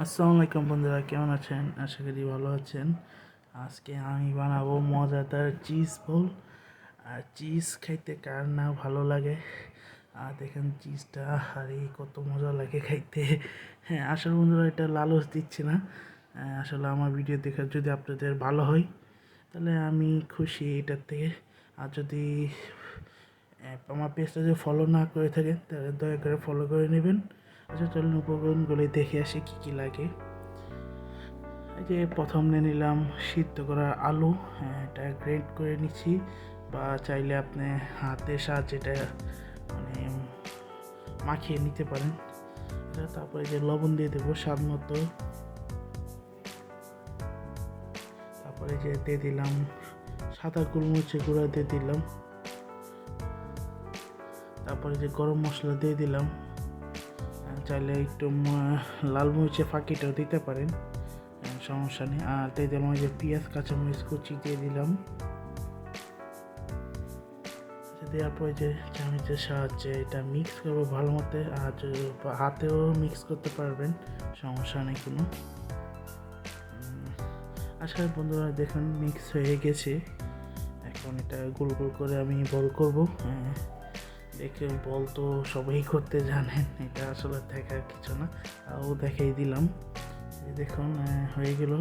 আসসালামু আলাইকুম বন্ধুরা, কেমন আছেন? আশা করি ভালো আছেন। আজকে আমি বানাবো মজাদার চিজ বল। আর চিজ খাইতে কার না ভালো লাগে। আর দেখেন চিজটা, আরে কত মজা লাগে খাইতে। হ্যাঁ, আসলে বন্ধুরা এটা লালচ দিচ্ছি না। আসলে আমার ভিডিও দেখে যদি আপনাদের ভালো হয় তাহলে আমি খুশি এটার থেকে। আর যদি আমার পেজটা যদি ফলো না করে থাকেন তাহলে দয়া করে ফলো করে নেবেন। আচ্ছা, চলুন উপকরণগুলি দেখে আসি কী কী লাগে। এই যে প্রথম নিয়ে নিলাম সিদ্ধ করা আলু। এটা গ্রেট করে নিচ্ছি, বা চাইলে আপনি হাতের সাহায্যে এটা মানে মাখিয়ে নিতে পারেন। তারপরে যে লবণ দিয়ে দেবো স্বাদ মতো। তারপরে যে দিয়ে দিলাম সাদা গোলমরিচের গুঁড়া দিয়ে দিলাম। তারপরে যে গরম মশলা দিয়ে দিলাম। চাইলে একটু লাল মরিচের ফাঁকিটাও দিতে পারেন, সমস্যা নেই। আর দিয়ে দিলাম যে পেঁয়াজ কাঁচামরিচ কুচি দিয়ে দিলাম। দেওয়ার পরে যে চামচের সাহায্যে এটা মিক্স করবো ভালো মতো। আর হাতেও মিক্স করতে পারবেন, সমস্যা নেই কোনো। আচ্ছা বন্ধুরা, দেখুন মিক্স হয়ে গেছে। এখন এটা গোল গোল করে আমি বল করব। দেখে বল তো সবাই করতে জানেন, এটা আসলে দেখার কিছু না, তাও দেখাই দিলাম। দেখুন হয়ে গেল।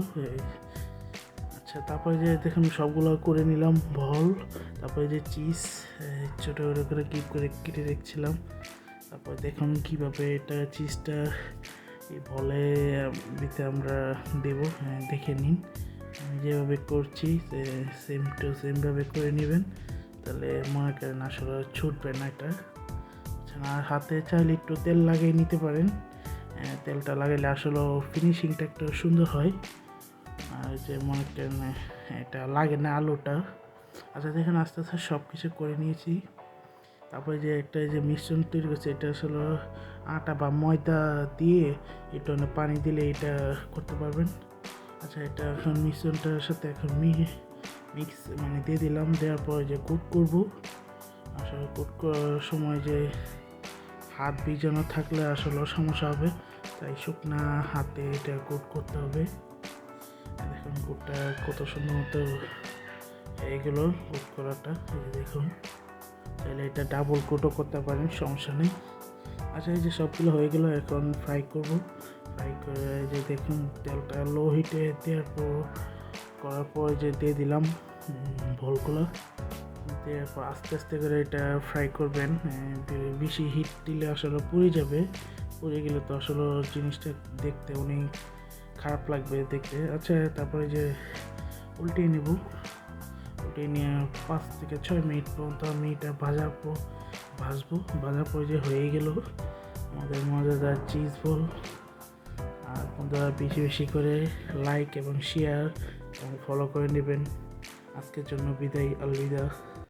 আচ্ছা, তারপরে যে দেখুন সবগুলো করে নিলাম বল। তারপরে যে চিজ ছোটো ছোটো করে কিপ করে কেটে রেখেছিলাম। তারপরে দেখুন কীভাবে এটা চিজটা এই বলে দিতে আমরা দেবো, দেখে নিন। আমি যেভাবে করছি সেম টু সেমভাবে করে নেবেন, তাহলে মনে করেন আসলে ছুটবে না এটা। আচ্ছা, আর হাতে চাইলে একটু তেল লাগিয়ে নিতে পারেন। তেলটা লাগাইলে আসলে ফিনিশিংটা একটু সুন্দর হয়। আর যে মনে করেন এটা লাগে না আলুটা। আচ্ছা দেখুন, আস্তে আস্তে সব কিছু করে নিয়েছি। তারপরে যে একটা যে মিশ্রণ তৈরি করছে, এটা আসলে আটা বা ময়দা দিয়ে একটু পানি দিলে এটা করতে পারবেন। আচ্ছা, এটা এখন মিশ্রণটার সাথে এখন মিক্স দিয়ে দিলাম। দেওয়ার পরে যে কুক করব। আসলে কুক করার সময় যে হাত ভিজানো থাকলে আসলে সমস্যা হবে, তাই শুকনা হাতে এটা কুক করতে হবে। দেখুন কুকটা কত সুন্দর মতো এইগুলো কুক করাটা, দেখুন। তাহলে এটা ডাবল কোটও করতে পারেন, সমস্যা নেই। আচ্ছা, এই যে সবগুলো হয়ে গেল, এখন ফ্রাই করব। ফ্রাই করে যে দেখুন তেলটা লো হিটে করার পর যে দিয়ে দিলাম ভোলগুলো। দেওয়ার পর আস্তে আস্তে করে এটা ফ্রাই করবেন। বেশি হিট দিলে আসলে পুড়ে যাবে। পুড়ে গেলে তো আসলে জিনিসটা দেখতে অনেক খারাপ লাগবে দেখতে। আচ্ছা, তারপরে যে উল্টিয়ে নেব। উল্টিয়ে নিয়ে 5 থেকে 6 মিনিট পর্যন্ত আমি এটা ভাজবো। ভাজার পরে যে হয়ে গেল আমাদের মজাদার চিজ বল। আর বন্ধুরা বেশি বেশি করে লাইক এবং শেয়ার এবং ফলো করে নেবেন। আজকের জন্য বিদায়, আলবিদা।